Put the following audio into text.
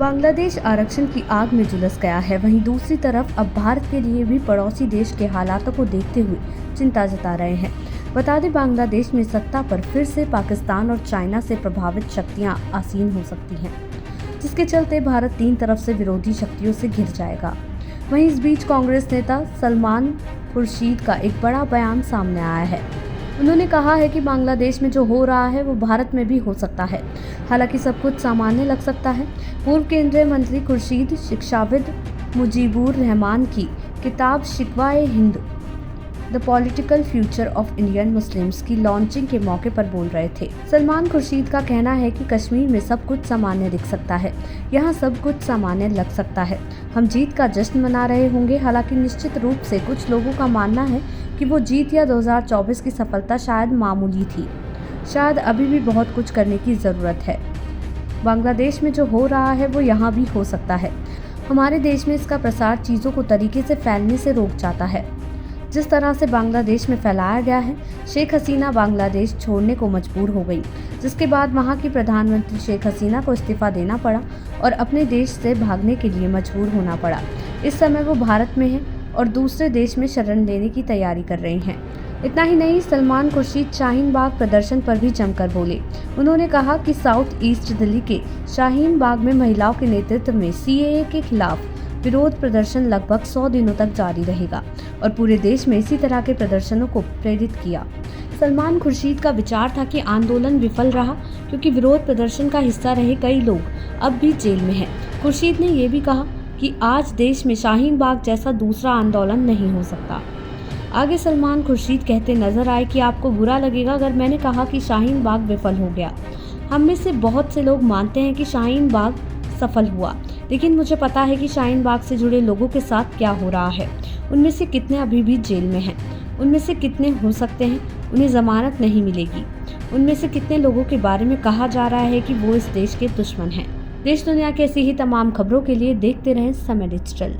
बांग्लादेश आरक्षण की आग में झुलस गया है। वहीं दूसरी तरफ अब भारत के लिए भी पड़ोसी देश के हालातों को देखते हुए चिंता जता रहे हैं। बता दें, बांग्लादेश में सत्ता पर फिर से पाकिस्तान और चाइना से प्रभावित शक्तियां आसीन हो सकती हैं, जिसके चलते भारत तीन तरफ से विरोधी शक्तियों से घिर जाएगा। वहीं इस बीच कांग्रेस नेता सलमान खुर्शीद का एक बड़ा बयान सामने आया है। उन्होंने कहा है कि बांग्लादेश में जो हो रहा है वो भारत में भी हो सकता है। हालांकि सब कुछ सामान्य लग सकता है। पूर्व केंद्रीय मंत्री खुर्शीद शिक्षाविद मुजीबुर रहमान की किताब Shikwa e Hind the political future of Indian Muslims की लॉन्चिंग के मौके पर बोल रहे थे। सलमान खुर्शीद का कहना है कि कश्मीर में सब कुछ सामान्य दिख सकता है, यहाँ सब कुछ सामान्य लग सकता है। हम जीत का जश्न मना रहे होंगे। हालांकि निश्चित रूप से कुछ लोगों का मानना है कि वो जीत या 2024 की सफलता शायद मामूली थी। शायद अभी भी बहुत कुछ करने की ज़रूरत है। बांग्लादेश में जो हो रहा है वो यहाँ भी हो सकता है। हमारे देश में इसका प्रसार चीज़ों को तरीके से फैलने से रोक जाता है। जिस तरह से बांग्लादेश में फैलाया गया है, शेख हसीना बांग्लादेश छोड़ने को मजबूर हो गई, जिसके बाद वहां की प्रधानमंत्री शेख हसीना को इस्तीफा देना पड़ा और अपने देश से भागने के लिए मजबूर होना पड़ा। इस समय वो भारत में हैं और दूसरे देश में शरण लेने की तैयारी कर रही हैं। इतना ही नहीं, सलमान खुर्शीद शाहीन बाग प्रदर्शन पर भी जमकर बोले। उन्होंने कहा कि साउथ ईस्ट दिल्ली के शाहीन बाग में महिलाओं के नेतृत्व में CAA के खिलाफ विरोध प्रदर्शन लगभग 100 दिनों तक जारी रहेगा और पूरे देश में इसी तरह के प्रदर्शनों को प्रेरित किया। सलमान खुर्शीद का विचार था कि आंदोलन विफल रहा क्योंकि विरोध प्रदर्शन का हिस्सा रहे कई लोग अब भी जेल में हैं। खुर्शीद ने यह भी कहा कि आज देश में शाहीन बाग जैसा दूसरा आंदोलन नहीं हो सकता। आगे सलमान खुर्शीद कहते नजर आए कि आपको बुरा लगेगा अगर मैंने कहा कि शाहीन बाग विफल हो गया। हम में से बहुत से लोग मानते हैं कि शाहीन बाग सफल हुआ, लेकिन मुझे पता है कि शाहीन बाग से जुड़े लोगों के साथ क्या हो रहा है। उनमें से कितने अभी भी जेल में हैं, उनमें से कितने हो सकते हैं उन्हें जमानत नहीं मिलेगी, उनमें से कितने लोगों के बारे में कहा जा रहा है कि वो इस देश के दुश्मन हैं। देश दुनिया की ऐसी ही तमाम खबरों के लिए देखते रहें समय डिजिटल।